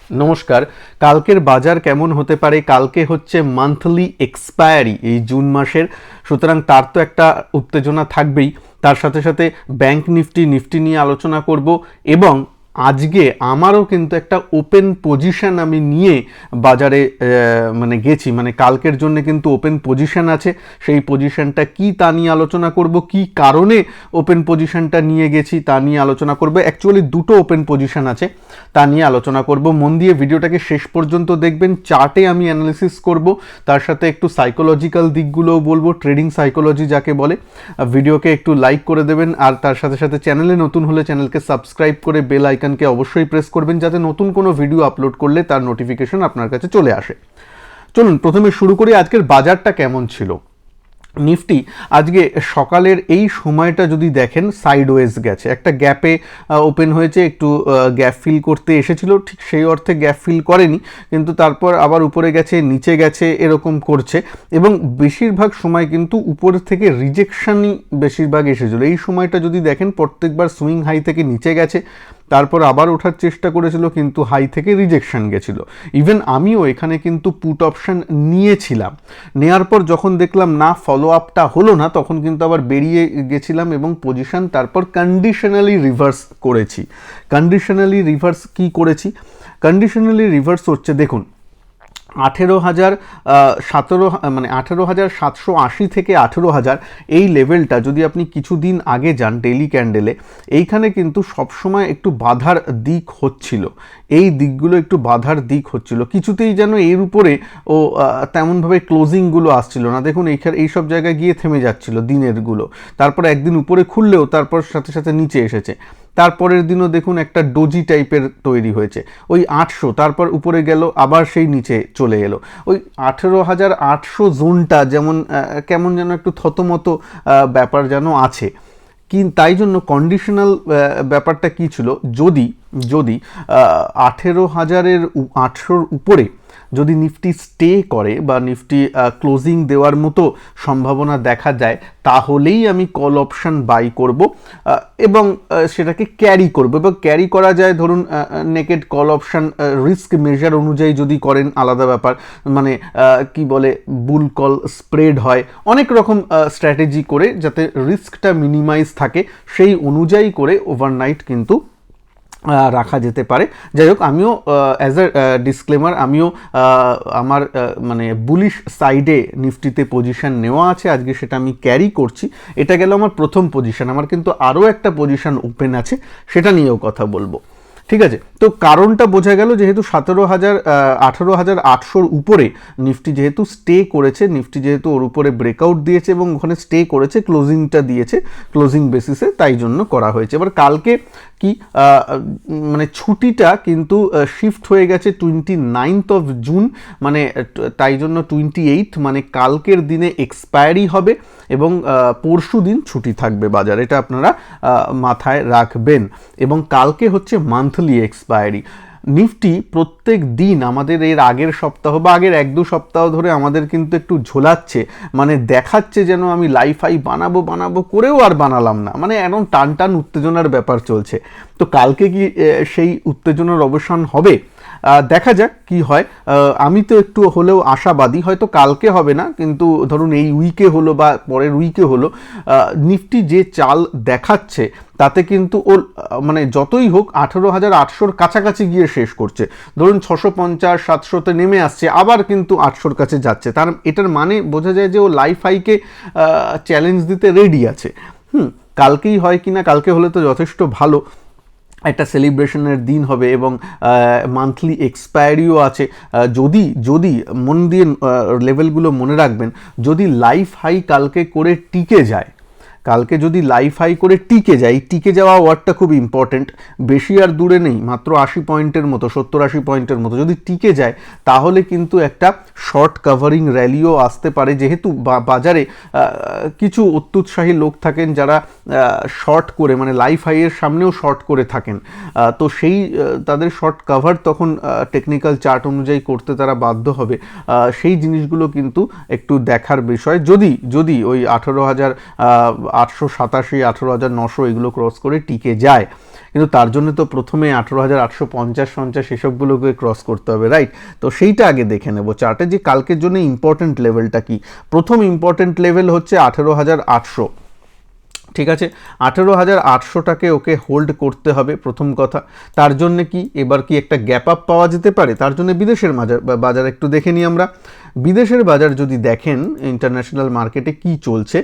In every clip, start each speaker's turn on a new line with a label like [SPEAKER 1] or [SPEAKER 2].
[SPEAKER 1] নমস্কার। কালকের বাজার কেমন হতে পারে? কালকে হচ্ছে মান্থলি এক্সপায়ারি এই জুন মাসের, সুতরাং তার তো একটা উত্তেজনা থাকবেই। তার সাথে সাথে ব্যাংক নিফটি নিয়ে আলোচনা করব এবং আজকে আমারও কিন্তু একটা ওপেন পজিশন আমি নিয়ে বাজারে মানে গেছি, মানে কালকের জন্য কিন্তু ওপেন পজিশন আছে। সেই পজিশনটা কি তা নিয়ে আলোচনা করব, কি কারণে ওপেন পজিশনটা নিয়ে গেছি তা নিয়ে আলোচনা করব। অ্যাকচুয়ালি দুটো ওপেন পজিশন আছে, তা নিয়ে আলোচনা করব। মন দিয়ে ভিডিওটাকে শেষ পর্যন্ত দেখবেন। চার্টে আমি অ্যানালিসিস করব, তার সাথে একটু সাইকোলজিক্যাল দিকগুলোও বলবো, ট্রেডিং সাইকোলজি যাকে বলে। ভিডিওকে একটু লাইক করে দেবেন, আর তার সাথে সাথে চ্যানেলে নতুন হলে চ্যানেলকে সাবস্ক্রাইব করে বেল আইকনকে অবশ্যই প্রেস করবেন, যাতে নতুন কোনো ভিডিও আপলোড করলে তার নোটিফিকেশন আপনার কাছে চলে আসে। চলুন প্রথমে শুরু করি। আজকের বাজারটা কেমন ছিল? নিফটি আজকে সকালের এই সময়টা যদি দেখেন সাইডওয়েজ গেছে, একটা গ্যাপে ওপেন হয়েছে, একটু গ্যাপ ফিল করতে এসেছিল, ঠিক সেই অর্থে গ্যাপ ফিল করেনি, কিন্তু তারপর আবার উপরে গেছে, নিচে গেছে, এরকম করছে। এবং বেশিরভাগ সময় কিন্তু উপর থেকে রিজেকশনই বেশিরভাগ এসেছিল। এই সময়টা যদি দেখেন প্রত্যেকবার সুইং হাই থেকে নিচে গেছে, তারপর আবার ওঠার চেষ্টা করেছিল, কিন্তু হাই থেকে রিজেকশন গেছিল। ইভেন আমিও এখানে কিন্তু পুট অপশন নিয়েছিলাম, নেওয়ার পর যখন দেখলাম না ফলো আপটা হলো না, তখন কিন্তু আবার বেরিয়ে গেছিলাম এবং পজিশন তারপর কন্ডিশনালি রিভার্স করেছি। কন্ডিশনালি রিভার্স কি করেছি? কন্ডিশনালি রিভার্স হচ্ছে, দেখুন 18,780 থেকে 18,000 এই লেভেলটা যদি আপনি কিছুদিন আগে যান ডেইলি ক্যান্ডেলে, এইখানে কিন্তু সবসময় একটু বাধার দিক হচ্ছিল, এই দিকগুলো একটু বাধার দিক হচ্ছিল, কিছুতেই যেন এর উপরে তেমনভাবে ক্লোজিংগুলো আসছিল না। দেখুন এই সব জায়গায় গিয়ে থেমে যাচ্ছিল দিনেরগুলো, তারপর একদিন উপরে খুললেও তারপর সাথে সাথে নিচে এসেছে। তারপরের দিনও দেখুন একটা ডোজি টাইপের তৈরি হয়েছে, ওই 800, তারপর উপরে গেল, আবার সেই নিচে চলে এলো। ওই 18,800 জোনটা যেমন কেমন যেন একটু থতমতো ব্যাপার যেন আছে। তাই জন্য কন্ডিশনাল ব্যাপারটা কি ছিল, যদি 18,800 উপরে যদি নিফটি স্টে করে বা নিফটি ক্লোজিং দেওয়ার মতো সম্ভাবনা দেখা যায়, তাহলেই আমি কল অপশান বাই করব এবং সেটাকে ক্যারি করব। এবং ক্যারি করা যায়, ধরুন naked call option risk measure অনুযায়ী যদি করেন আলাদা ব্যাপার, মানে কি বলে বুল কল স্প্রেড হয়, অনেক রকম স্ট্র্যাটেজি করে যাতে রিস্কটা মিনিমাইজ থাকে, সেই অনুযায়ী করে ওভারনাইট কিন্তু রাখা যেতে পারে। যাই হোক, আমিও অ্যাজ এ ডিসক্লেমার, আমিও আমার মানে বুলিশ সাইডে নিফটিতে পজিশন নেওয়া আছে, আজকে সেটা আমি ক্যারি করছি। এটা গেল আমার প্রথম পজিশন। আমার কিন্তু আরও একটা পজিশন ওপেন আছে, সেটা নিয়েও কথা বলবো। ঠিক আছে, তো কারণটা বোঝা গেল, যেহেতু 18,800 উপরে নিফটি যেহেতু স্টে করেছে, নিফটি যেহেতু ওর উপরে ব্রেকআউট দিয়েছে এবং ওখানে স্টে করেছে, ক্লোজিংটা দিয়েছে ক্লোজিং বেসিসে, তাই জন্য করা হয়েছে। এবার কালকে কি মানে ছুটিটা কিন্তু শিফট হয়ে গেছে 29th অফ জুন, মানে তাই জন্য 28, মানে কালকের দিনে এক্সপায়ারি হবে এবং পরশু দিন ছুটি থাকবে বাজার, এটা আপনারা মাথায় রাখবেন। এবং কালকে হচ্ছে মান্থলি এক্সপায়ারি। নিফটি প্রত্যেক দিন আমাদের এর আগের সপ্তাহ বা আগের 1-2 সপ্তাহ ধরে আমাদের কিন্তু একটু ঝোলাচ্ছে, মানে দেখাচ্ছে যেন আমি লাইফ হাই বানাবো করেও আর বানালাম না, মানে এমন টান উত্তেজনার ব্যাপার চলছে। তো কালকে কি সেই উত্তেজনার অবসান হবে? দেখা যাক কি হয়। আমি তো একটু হলেও আশাবাদী, হয়তো কালকে হবে না, কিন্তু ধরুন এই উইকে হলো বা পরের উইকে হলো, নিফটি যে চাল দেখাচ্ছে তাতে কিন্তু ওর মানে যতই হোক 18,800 কাছাকাছি গিয়ে শেষ করছে। ধরুন 650-700-তে নেমে আসছে, আবার কিন্তু 800-র কাছে যাচ্ছে। এটার মানে বোঝা যায় যে ও লাইফ হাইকে চ্যালেঞ্জ দিতে রেডি আছে। কালকেই হয় কিনা, কালকে হলে তো যথেষ্ট ভালো, একটা সেলিব্রেশনের দিন হবে এবং মান্থলি এক্সপায়ারিও আছে। যদি মন দিয়ে লেভেলগুলো মনে রাখবেন, যদি লাইফ হাই কালকে করে টিকে যায়, কালকে যদি লাইফ হাই করে টিকে যায়, টিকে যাওয়া ওয়ার্ডটা খুব ইম্পর্টেন্ট, বেশি আর দূরে নেই, মাত্র 80 পয়েন্টের মতো, 70-80 পয়েন্টের মতো যদি টিকে যায়, তাহলে কিন্তু একটা শর্ট কাভারিং র্যালিও আসতে পারে। যেহেতু বাজারে কিছু অত্যুৎসাহী লোক থাকেন যারা শর্ট করে, মানে লাইফ হাইয়ের সামনেও শর্ট করে থাকেন, তো সেই তাদের শর্ট কাভার তখন টেকনিক্যাল চার্ট অনুযায়ী করতে তারা বাধ্য হবে। সেই জিনিসগুলো কিন্তু একটু দেখার বিষয়। যদি ওই 1887, 18,900 এগুলো ক্রস করে টিকে যায়, কিন্তু তার জন্য তো প্রথমে 18,850 এসবগুলোকে ক্রস করতে হবে, রাইট? তো সেইটা আগে দেখে নেব চার্টে যে কালকের জন্য ইম্পর্টেন্ট লেভেলটা কি। প্রথম ইম্পর্টেন্ট লেভেল হচ্ছে 18,800, ঠিক আছে? 18,800টাকে ওকে হোল্ড করতে হবে প্রথম কথা। তার জন্য কি এবার কি একটা গ্যাপ আপ পাওয়া যেতে পারে? তার জন্য বিদেশের বাজার একটু দেখে নিই আমরা। বিদেশের বাজার যদি দেখেন ইন্টারন্যাশনাল মার্কেটে কি চলছে,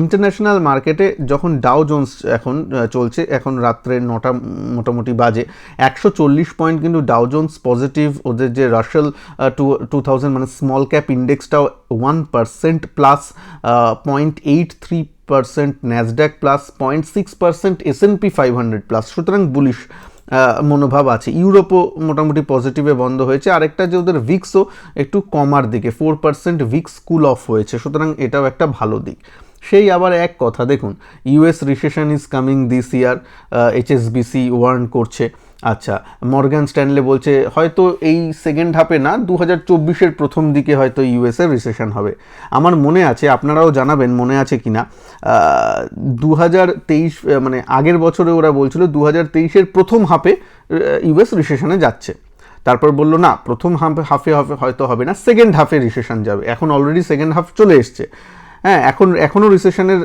[SPEAKER 1] ইন্টারন্যাশনাল মার্কেটে যখন ডাও জোন্স এখন চলছে, এখন রাত্রে 9টা মোটামুটি বাজে, 140 পয়েন্ট কিন্তু ডাও জোন্স পজিটিভ। ওদের যে রাসেল 2000 মানে স্মল ক্যাপ ইন্ডেক্সটাও 1% plus, 0.83%, Nasdaq plus 0.6%, S&P 500 plus, সুতরাং বুলিশ মনোভাব আছে। ইউরোপও মোটামুটি পজিটিভে বন্ধ হয়েছে। আরেকটা যে ওদের ভিক্সও একটু কমার দিকে, 4% ভিক্স কুল অফ হয়েছে, সুতরাং এটাও একটা ভালো দিক। সেই আবার এক কথা দেখুন, US recession is coming this year, HSBC warn করছে। আচ্ছা, মর্গান স্ট্যানলে বলছে হয়তো এই সেকেন্ড হাফে না, 2024-এর প্রথম দিকে হয়তো ইউএসের রিসেশন হবে। আমার মনে আছে, আপনারাও জানাবেন মনে আছে কিনা, 2023 মানে আগের বছরে ওরা বলছিল 2023-এর প্রথম হাফে ইউএস রিসেশনে যাচ্ছে। তারপর বললো না, প্রথম হাফে হয়তো হবে না, সেকেন্ড হাফে রিসেশন যাবে। এখন অলরেডি সেকেন্ড হাফ চলে এসছে। হ্যাঁ, এখনও রিসেশনের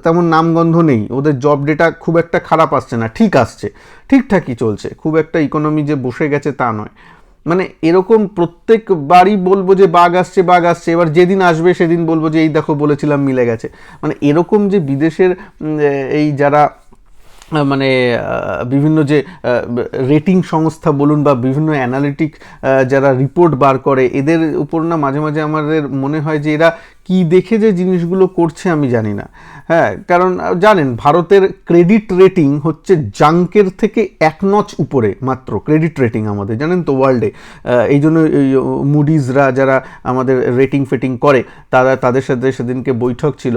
[SPEAKER 1] তেমন নামগন্ধ নেই। ওদের জব ডেটা খুব একটা খারাপ আসছে না, ঠিক আসছে, ঠিকঠাকই চলছে, খুব একটা ইকোনমি যে বসে গেছে তা নয়। মানে এরকম প্রত্যেকবারই বলবো যে বাগ আসছে, এবার যেদিন আসবে সেদিন বলবো যে এই দেখো বলেছিলাম মিলে গেছে। মানে এরকম যে বিদেশের এই যারা মানে বিভিন্ন যে রেটিং সংস্থা বলুন বা বিভিন্ন অ্যানালিটিক যারা রিপোর্ট বার করে, এদের উপর না মাঝে মাঝে আমাদের মনে হয় যে এরা কি দেখে যে জিনিসগুলো করছে আমি জানি না। হ্যাঁ, কারণ জানেন ভারতের ক্রেডিট রেটিং হচ্ছে জাঙ্কের থেকে 1 নচ উপরে মাত্র ক্রেডিট রেটিং আমাদের, জানেন তো ওয়ার্ল্ডে। এই জন্য মুডিজরা যারা আমাদের রেটিং ফেটিং করে তাদের সাথে সেদিনকে বৈঠক ছিল,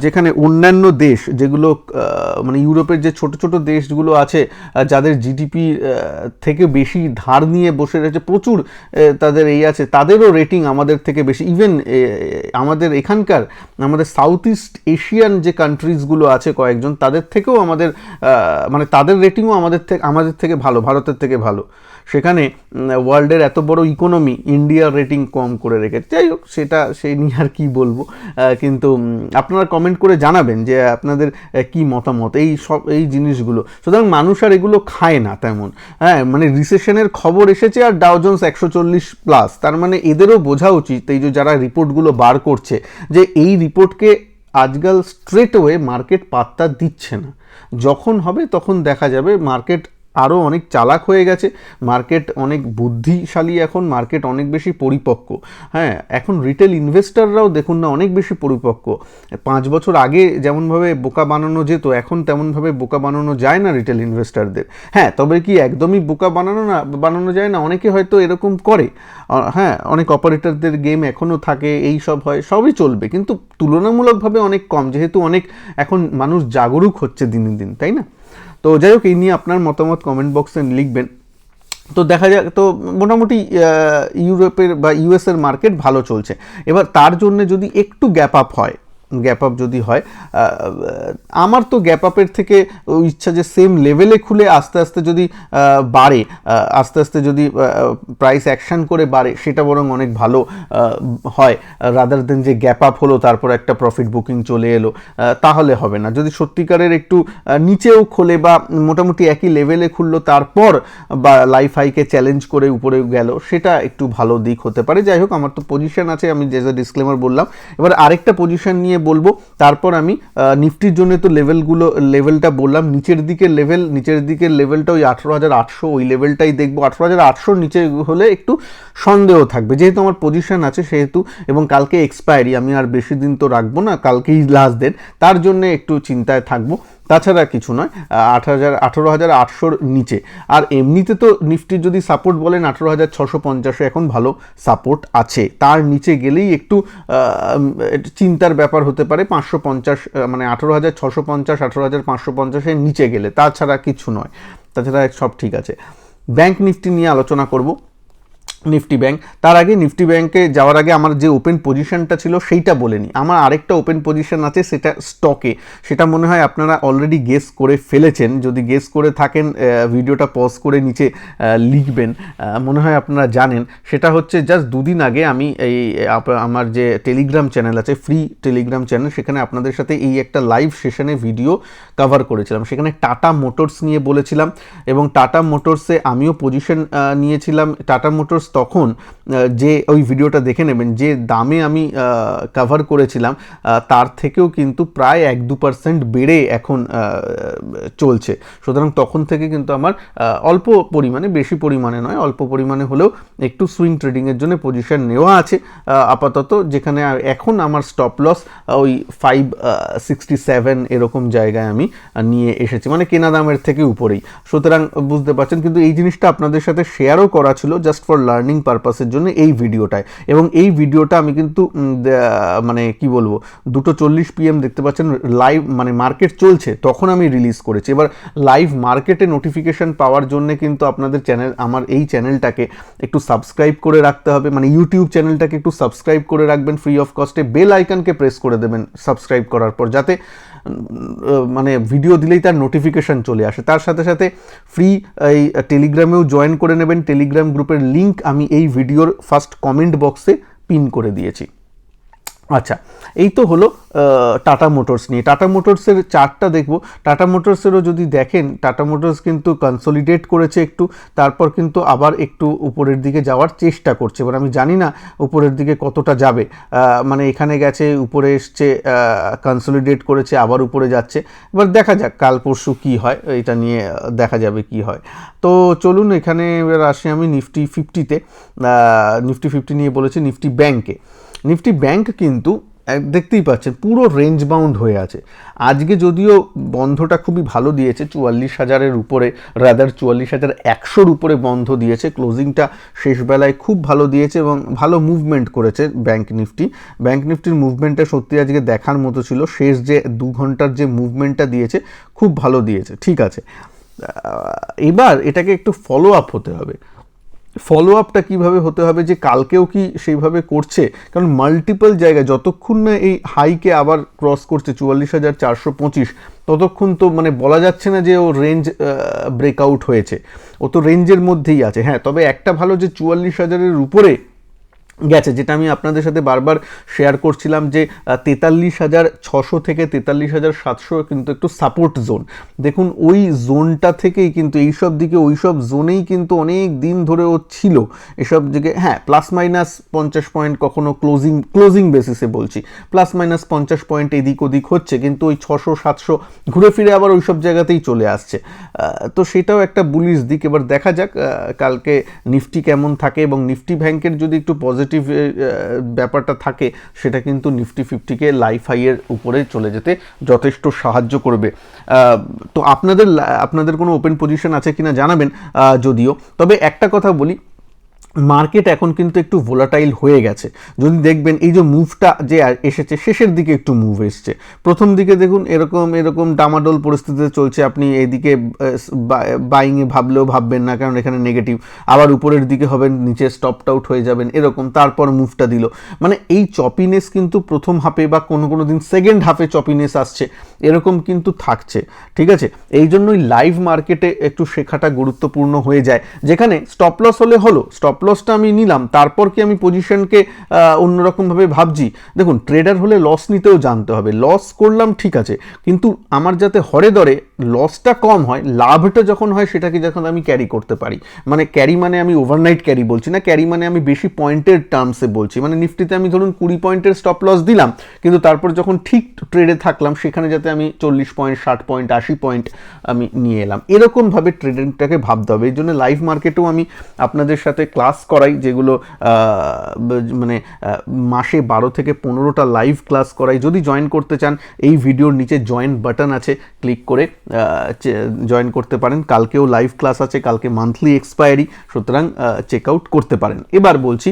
[SPEAKER 1] যেখানে অন্যান্য দেশ যেগুলো মানে ইউরোপের যে ছোট ছোট দেশগুলো আছে যাদের জিডিপি থেকে বেশি ধার নিয়ে বসে রয়েছে, প্রচুর তাদের এই আছে, তাদেরও রেটিং আমাদের থেকে বেশি। ইভেন আমাদের এখানকার আমাদের সাউথ ইস্ট এশিয়ান যে কান্ট্রিজগুলো আছে কয়েকজন, তাদের থেকেও আমাদের মানে তাদের রেটিংও আমাদের থেকে ভালো, ভারতের থেকে ভালো। সেখানে ওয়ার্ল্ডের এত বড় ইকোনমি, ইন্ডিয়ার রেটিং কম করে রেখেছে। যাই হোক, সেই নিয়ে আর কি বলবো, কিন্তু আপনারা কমেন্ট করে জানাবেন যে আপনাদের কি মতামত এই জিনিসগুলো। সুতরাং মানুষ আর এগুলো খায় না তেমন। হ্যাঁ, মানে রিসেশনের খবর এসেছে আর ডাও জোন্স 140 প্লাস, তার মানে এদেরও বোঝা উচিত, এই যে যারা রিপোর্টগুলো বার করছে, যে এই রিপোর্টকে আজকাল স্ট্রেট ওয়ে মার্কেট পাত্তা দিচ্ছে না। যখন হবে তখন দেখা যাবে মার্কেট আরও অনেক চালাক হয়ে গেছে, মার্কেট অনেক বুদ্ধিশালী, এখন মার্কেট অনেক বেশি পরিপক্ক। হ্যাঁ, এখন রিটেল ইনভেস্টররাও দেখুন না অনেক বেশি পরিপক্ক। 5 বছর আগে যেমনভাবে বোকা বানানো যেত, এখন তেমনভাবে বোকা বানানো যায় না রিটেল ইনভেস্টরদের। হ্যাঁ, তবে কি একদমই বোকা বানানো যায় না? অনেকে হয়তো এরকম করে। হ্যাঁ, অনেক অপারেটরদের গেম এখনও থাকে, এই সব হয়, সবই চলবে, কিন্তু তুলনামূলকভাবে অনেক কম, যেহেতু অনেক এখন মানুষ জাগরুক হচ্ছে দিনের দিন, তাই না? তো যাই হোক, এই নিয়ে আপনার মতামত কমেন্ট বক্সে লিখবেন। তো দেখা যাক, তো মোটামুটি ইউরোপের বা ইউএসের মার্কেট ভালো চলছে। এবার তার জন্য যদি একটু গ্যাপ আপ যদি হয়, আমার তো গ্যাপ আপের থেকে ইচ্ছা যে সেম লেভেলে খুলে আস্তে আস্তে যদি বাড়ে, আস্তে আস্তে যদি প্রাইস অ্যাকশন করে বাড়ে, সেটা বরং অনেক ভালো হয়, রাদার দেন যে গ্যাপ আপ হলো তারপর একটা প্রফিট বুকিং চলে এলো, তাহলে হবে না। যদি সত্যিকারের একটু নিচেও খোলে বা মোটামুটি একই লেভেলে খুললো তারপর বা লাইফ হাইকে চ্যালেঞ্জ করে উপরে গেল, সেটা একটু ভালো দিক হতে পারে। যাই হোক, আমার তো পজিশন আছে, আমি যে ডিসক্লেমার বললাম। এবার আরেকটা পজিশন নিয়ে বলবো, তারপর আমি নিফটির জন্য তো লেভেলটা বললাম, নিচের দিকের লেভেলটা ওই 18,800, ওই লেভেলটাই দেখবো। 18,800 নিচে হলে একটু সন্দেহ থাকবে, যেহেতু আমার পজিশন আছে সেহেতু, এবং কালকে এক্সপায়ারি, আমি আর বেশি দিন তো রাখবো না, কালকেই লাস্ট ডেট, তার জন্য একটু চিন্তায় থাকবো, তাছাড়া কিছু নয়। 18,800 নিচে। আর এমনিতে তো নিফটির যদি সাপোর্ট বলেন 18,650 এখন ভালো সাপোর্ট আছে, তার নিচে গেলেই একটু চিন্তার ব্যাপার হতে পারে। 550 মানে 18,650 18,550-এর নিচে গেলে, তাছাড়া কিছু নয়, তাছাড়া সব ঠিক আছে। ব্যাংক নিফটি নিয়ে আলোচনা করব। Nifty bank. তার আগে নিফটি ব্যাংকে যাওয়ার আগে আমার যে ওপেন পজিশনটা ছিল সেইটা বলে নিই। আমার আরেকটা ওপেন পজিশন আছে, সেটা স্টকে। সেটা মনে হয় আপনারা অলরেডি গেস করে ফেলেছেন। যদি গেস করে থাকেন ভিডিওটা পজ করে নিচে লিখবেন, মনে হয় আপনারা জানেন। সেটা হচ্ছে জাস্ট দুদিন আগে আমি এই আমার যে টেলিগ্রাম চ্যানেল আছে, ফ্রি টেলিগ্রাম চ্যানেল, সেখানে আপনাদের সাথে এই একটা লাইভ সেশনে ভিডিও কভার করেছিলাম। সেখানে টাটা মোটরস নিয়ে বলেছিলাম এবং টাটা মোটরসে আমিও পজিশন নিয়েছিলাম। টাটা মোটরস তখন যে ওই ভিডিওটা দেখে নেবেন, যে দামে আমি কভার করেছিলাম তার থেকেও কিন্তু প্রায় 1-2% বেড়ে এখন চলছে। সুতরাং তখন থেকে কিন্তু আমার অল্প পরিমাণে, বেশি পরিমাণে নয়, অল্প পরিমাণে হলেও একটু সুইং ট্রেডিংয়ের জন্য পজিশন নেওয়া আছে আপাতত, যেখানে এখন আমার স্টপ লস ওই 567 এরকম জায়গায় আমি নিয়ে এসেছি, মানে কেনা দামের থেকে উপরেই। সুতরাং বুঝতে পারছেন, কিন্তু এই জিনিসটা আপনাদের সাথে শেয়ারও করা ছিল জাস্ট ফর লার্নিং পারপাসের জন্য এই ভিডিওটায়। এবং এই ভিডিওটা আমি কিন্তু মানে কি বলবো, 2:40 PM দেখতে পাচ্ছেন লাইভ, মানে মার্কেট চলছে তখন আমি রিলিজ করেছি। এবার লাইভ মার্কেটে নোটিফিকেশন পাওয়ার জন্য কিন্তু আপনাদের চ্যানেল, আমার এই চ্যানেলটাকে একটু সাবস্ক্রাইব করে রাখতে হবে, মানে ইউটিউব চ্যানেলটাকে একটু সাবস্ক্রাইব করে রাখবেন ফ্রি অফ কস্টে। বেল আইকনকে প্রেস করে দেবেন সাবস্ক্রাইব করার পর, যাতে মানে ভিডিও দিলেই তার নোটিফিকেশান চলে আসে। তার সাথে সাথে ফ্রি এই টেলিগ্রামেও জয়েন করে নেবেন। টেলিগ্রাম গ্রুপের লিঙ্ক আমি এই ভিডিওর ফার্স্ট কমেন্ট বক্সে পিন করে দিয়েছি। আচ্ছা, এই তো হলো টাটা মোটরস নিয়ে। টাটা মোটরসের চার্টটা দেখব। টাটা মোটরসেরও যদি দেখেন, টাটা মোটরস কিন্তু কনসলিডেট করেছে একটু, তারপর কিন্তু আবার একটু উপরের দিকে যাওয়ার চেষ্টা করছে। এবার আমি জানি না উপরের দিকে কতটা যাবে, মানে এখানে গেছে, উপরে এসছে, কনসলিডেট করেছে, আবার উপরে যাচ্ছে। এবার দেখা যাক কাল পরশু কী হয়, এটা নিয়ে দেখা যাবে কি হয়। তো চলুন এখানে এবার আসি আমি নিফটি 50-তে। নিফটি 50 নিয়ে বলেছি। নিফটি ব্যাংকে, নিফটি ব্যাংক কিন্তু দেখতেই পাচ্ছেন পুরো রেঞ্জ বাউন্ড হয়ে আছে। আজকে যদিও বন্ধটা খুবই ভালো দিয়েছে, 44,000-এর উপরে, রাদার 44,100-র উপরে বন্ধ দিয়েছে। ক্লোজিংটা শেষ বেলায় খুব ভালো দিয়েছে এবং ভালো মুভমেন্ট করেছে ব্যাংক নিফটি। ব্যাংক নিফটির মুভমেন্টটা সত্যি আজকে দেখার মতো ছিল। শেষ যে 2 ঘন্টার যে মুভমেন্টটা দিয়েছে খুব ভালো দিয়েছে, ঠিক আছে। এবার এটাকে একটু ফলো আপ হতে হবে। ফলো আপটা কীভাবে হতে হবে, যে কালকেও কি সেইভাবে করছে, কারণ মাল্টিপল জায়গায় যতক্ষণ না এই হাইকে আবার ক্রস করছে 44,425, ততক্ষণ তো মানে বলা যাচ্ছে না যে ও রেঞ্জ ব্রেকআউট হয়েছে, ও তো রেঞ্জের মধ্যেই আছে। হ্যাঁ, তবে একটা ভালো যে 44,000-এর উপরে গেছে, যেটা আমি আপনাদের সাথে বারবার শেয়ার করছিলাম, যে 43,600 থেকে 43,700 কিন্তু একটু সাপোর্ট জোন। দেখুন ওই জোনটা থেকেই কিন্তু এইসব দিকে, ওই সব জোনেই কিন্তু অনেক দিন ধরে ও ছিল এসব দিকে। হ্যাঁ, +- 50 পয়েন্ট কখনো ক্লোজিং বেসিসে বলছি, +- 50 পয়েন্ট এদিক ওদিক হচ্ছে, কিন্তু ওই 600-700 ঘুরে ফিরে আবার ওই সব জায়গাতেই চলে আসছে। তো সেটাও একটা বুলিশ দিক। এবার দেখা যাক কালকে নিফটি কেমন থাকে, এবং নিফটি ব্যাংকের যদি একটু পজিটিভ ব্যাপারটা থাকে, সেটা কিন্তু নিফটি 50-কে লাইফ হাইয়ের উপরে চলে যেতে যথেষ্ট সাহায্য করবে। তো আপনাদের কোনো ওপেন পজিশন আছে কিনা জানাবেন যদিও। তবে একটা কথা বলি, মার্কেট এখন কিন্তু একটু ভোলাটাইল হয়ে গেছে। যদি দেখবেন এই যে মুভটা যে এসেছে, শেষের দিকে একটু মুভ এসছে। প্রথম দিকে দেখুন এরকম ডামাডোল পরিস্থিতিতে চলছে, আপনি এইদিকে বাইংয়ে ভাবলেও ভাববেন না, কারণ এখানে নেগেটিভ। আবার উপরের দিকে হবেন, নিচে স্টপড আউট হয়ে যাবেন, এরকম। তারপর মুভটা দিল, মানে এই চপিনেস কিন্তু প্রথম হাফে বা কোনো দিন সেকেন্ড হাফে চপিনেস আসছে, এরকম কিন্তু থাকছে, ঠিক আছে। এই জন্যই লাইভ মার্কেটে একটু শেখাটা গুরুত্বপূর্ণ হয়ে যায়, যেখানে স্টপ লস হলো স্টপ লসটা আমি নিলাম, তারপর কি আমি পজিশনকে অন্যরকমভাবে ভাবছি। দেখুন, ট্রেডার হলে লস নিতেও জানতে হবে। লস করলাম ঠিক আছে, কিন্তু আমার যাতে হরে দরে লসটা কম হয়, লাভটা যখন হয় সেটাকে যখন আমি ক্যারি করতে পারি। মানে ক্যারি মানে আমি ওভারনাইট ক্যারি বলছি না, ক্যারি মানে আমি বেশি পয়েন্টের টার্মসে বলছি। মানে নিফটিতে আমি ধরুন 20 পয়েন্টের স্টপ লস দিলাম, কিন্তু তারপর যখন ঠিক ট্রেডে থাকলাম, সেখানে যাতে আমি 40 পয়েন্ট, 60 পয়েন্ট, 80 পয়েন্ট আমি নিয়ে এলাম, এরকমভাবে ট্রেডিংটাকে ভাবতে হবে। এই জন্য লাইভ মার্কেটেও আমি আপনাদের সাথে ক্লাস করাই, যেগুলো মানে মাসে 12 থেকে 15টা লাইভ ক্লাস করাই। যদি জয়েন করতে চান, এই ভিডিওর নিচে জয়েন বাটন আছে, ক্লিক করে জয়েন করতে পারেন। কালকেও লাইভ ক্লাস আছে, কালকে মান্থলি এক্সপায়ারি, সুতরাং চেক আউট করতে পারেন। এবার বলছি,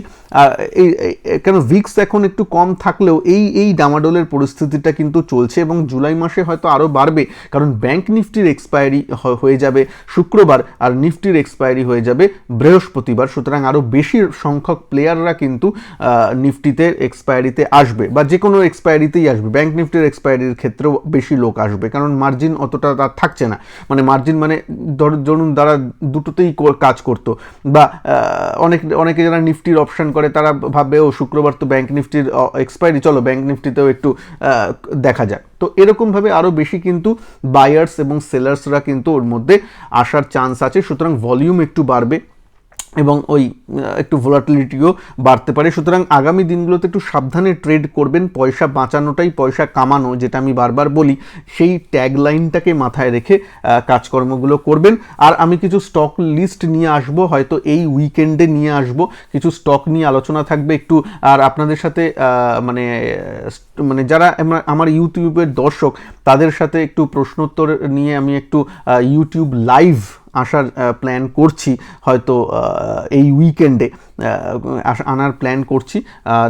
[SPEAKER 1] কেন ভিক্স এখন একটু কম থাকলেও এই ডামাডোলের পরিস্থিতিটা কিন্তু চলছে, এবং জুলাই মাসে হয়তো আরও বাড়বে, কারণ ব্যাংক নিফটির এক্সপায়ারি হয়ে যাবে শুক্রবার, আর নিফটির এক্সপায়ারি হয়ে যাবে বৃহস্পতিবার। সুতরাং আরও বেশি সংখ্যক প্লেয়াররা কিন্তু নিফটিতে এক্সপায়ারিতে আসবে, বা যে কোনো এক্সপায়ারিতেই আসবে। ব্যাঙ্ক নিফটির এক্সপায়ারির ক্ষেত্রেও বেশি লোক আসবে, কারণ মার্জিন অতটা তার থাকছে না। মানে মার্জিন মানে ধরুন তারা দুটোতেই কাজ করতো, বা অনেকে যারা নিফটির অপশন করে তারা ভাববে ও শুক্রবার তো ব্যাঙ্ক নিফটির এক্সপায়ারি, চলো ব্যাঙ্ক নিফটিতেও একটু দেখা যায়। তো এরকমভাবে আরও বেশি কিন্তু বায়ার্স এবং সেলার্সরা কিন্তু ওর মধ্যে আসার চান্স আছে, সুতরাং ভলিউম একটু বাড়বে এবং ওই একটু ভোলাটিলিটিও বাড়তে পারে। সুতরাং আগামী দিনগুলোতে একটু সাবধানে ট্রেড করবেন। পয়সা বাঁচানোটাই পয়সা কামানো, যেটা আমি বারবার বলি, সেই ট্যাগলাইনটাকে মাথায় রেখে কাজকর্মগুলো করবেন। আর আমি কিছু স্টক লিস্ট নিয়ে আসবো, হয়তো এই উইকেন্ডে নিয়ে আসবো, কিছু স্টক নিয়ে আলোচনা থাকবে একটু। আর আপনাদের সাথে মানে যারা আমার ইউটিউবের দর্শক, তাদের সাথে একটু প্রশ্নোত্তর নিয়ে আমি একটু ইউটিউব লাইভ আসার প্ল্যান করছি, হয়তো এই উইকেন্ডে আনার প্ল্যান করছি,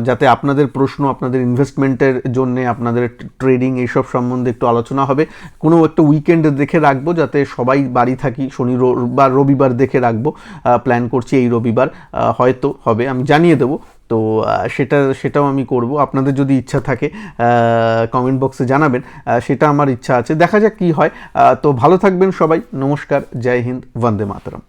[SPEAKER 1] যাতে আপনাদের প্রশ্ন, আপনাদের ইনভেস্টমেন্টের জন্যে, আপনাদের ট্রেডিং এইসব সম্বন্ধে একটু আলোচনা হবে। কোনো একটা উইকেন্ড দেখে রাখবো যাতে সবাই বাড়ি থাকি, শনি বা রবিবার দেখে রাখবো, প্ল্যান করছি এই রবিবার হয়তো হবে, আমি জানিয়ে দেবো। তো সেটাও আমি করব। আপনাদের যদি ইচ্ছা থাকে কমেন্ট বক্সে জানাবেন, সেটা আমার ইচ্ছা আছে, দেখা যাক কী হয়। তো ভালো থাকবেন সবাই, নমস্কার, জয় হিন্দ, বন্দে মাতরম।